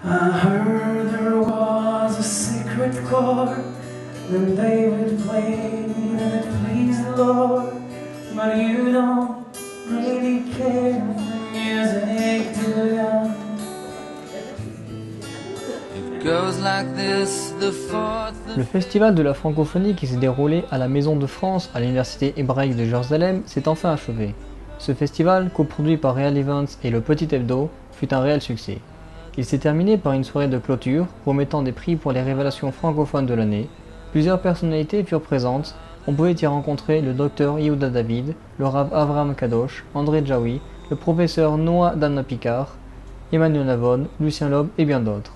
I heard there was a secret chord that David played and it pleased the Lord, but you don't really care for music, do ya? It goes like this, the fourth. Le festival de la francophonie qui s'est déroulé à la Maison de France à l'Université hébraïque de Jérusalem s'est enfin achevé. Ce festival, coproduit par Real Events et le Petit Hebdo, fut un réel succès. Il s'est terminé par une soirée de clôture remettant des prix pour les révélations francophones de l'année. Plusieurs personnalités furent présentes. On pouvait y rencontrer le docteur Yehuda David, le Rav Avraham Kadosh, André Djaoui, le professeur Noah Dana Picard, Emmanuel Navon, Lucien Loeb et bien d'autres.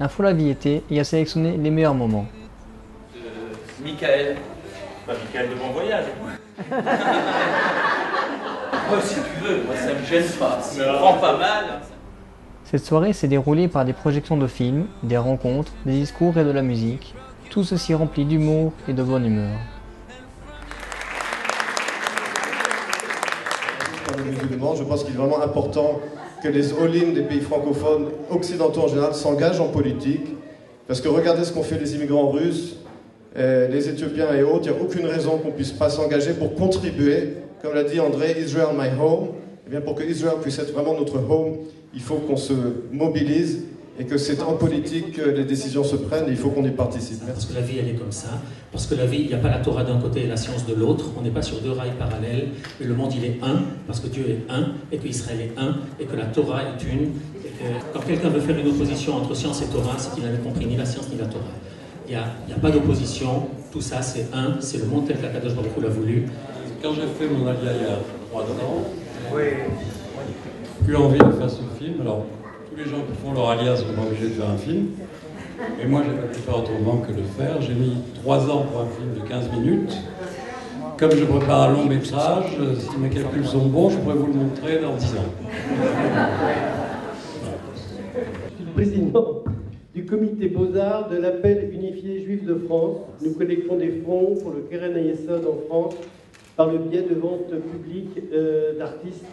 Un fou la vie était et a sélectionné les meilleurs moments. Michael. Michael de Bon Voyage. Si tu veux, moi ça me gêne pas. Ça me prend pas mal. Cette soirée s'est déroulée par des projections de films, des rencontres, des discours et de la musique, tout ceci rempli d'humour et de bonne humeur. Je pense qu'il est vraiment important que les all-in des pays francophones occidentaux en général s'engagent en politique, parce que regardez ce qu'ont fait les immigrants russes, les Éthiopiens et autres, il n'y a aucune raison qu'on ne puisse pas s'engager pour contribuer, comme l'a dit André, Israel my home. Eh bien, pour que Israël puisse être vraiment notre home, il faut qu'on se mobilise et que c'est en politique que les décisions se prennent et il faut qu'on y participe. Parce que la vie, elle est comme ça. Parce que la vie, il n'y a pas la Torah d'un côté et la science de l'autre. On n'est pas sur deux rails parallèles. Mais le monde, il est un, parce que Dieu est un, et qu'Israël est un, et que la Torah est une. Et que quand quelqu'un veut faire une opposition entre science et Torah, c'est qu'il n'avait compris ni la science ni la Torah. Il n'y a pas d'opposition. Tout ça, c'est un. C'est le monde tel qu'Akadosh Baruch Hu l'a voulu. Quand j'ai fait mon alia il y a 3 ans, j'ai eu envie de faire ce film. Alors, tous les gens qui font leur alia sont pas obligés de faire un film. Et moi, j'ai pas pu faire autrement que de le faire. J'ai mis 3 ans pour un film de 15 minutes. Comme je prépare un long métrage, si mes calculs sont bons, je pourrais vous le montrer dans 10 ans. Je suis le président du comité Beaux-Arts de l'appel unifié juif de France. Nous collectons des fonds pour le Keren Hayesod en France par le biais de ventes publiques d'artistes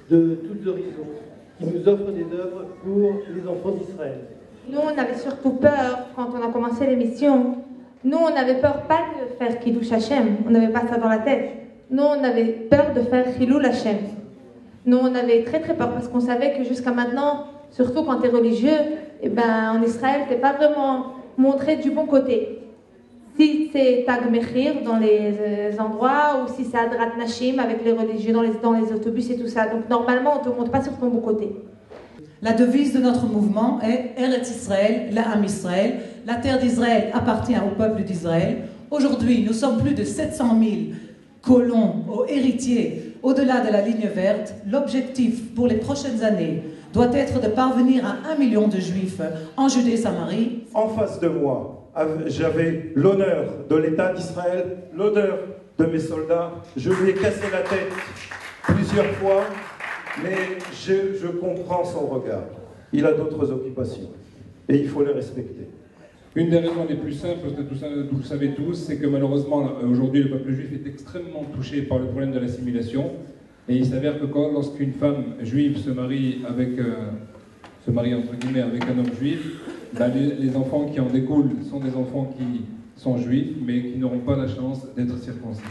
de tous horizons qui nous offrent des œuvres pour les enfants d'Israël. Nous, on avait surtout peur, quand on a commencé l'émission, nous, on avait peur pas de faire Kiddush Hashem, on n'avait pas ça dans la tête. Nous, on avait peur de faire Chilul Hashem. Nous, on avait très très peur parce qu'on savait que jusqu'à maintenant, surtout quand tu es religieux, eh ben, en Israël, tu n'es pas vraiment montré du bon côté. Si c'est Tag Mechir dans les endroits, ou si c'est Adrat Nashim avec les religieux dans les autobus et tout ça. Donc normalement, on ne te montre pas sur ton bon côté. La devise de notre mouvement est Eretz Israël, l'Am Israël. La terre d'Israël appartient au peuple d'Israël. Aujourd'hui, nous sommes plus de 700 000 colons, héritiers, au-delà de la ligne verte. L'objectif pour les prochaines années doit être de parvenir à 1 million de juifs en Judée-Samarie. En face de moi, j'avais l'honneur de l'État d'Israël, l'honneur de mes soldats. Je lui ai cassé la tête plusieurs fois, mais je comprends son regard. Il a d'autres occupations et il faut les respecter. Une des raisons les plus simples, vous le savez tous, c'est que malheureusement, aujourd'hui, le peuple juif est extrêmement touché par le problème de l'assimilation. Et il s'avère que lorsqu'une femme juive se marie entre guillemets avec un homme juif, ben les enfants qui en découlent sont des enfants qui sont juifs, mais qui n'auront pas la chance d'être circoncis.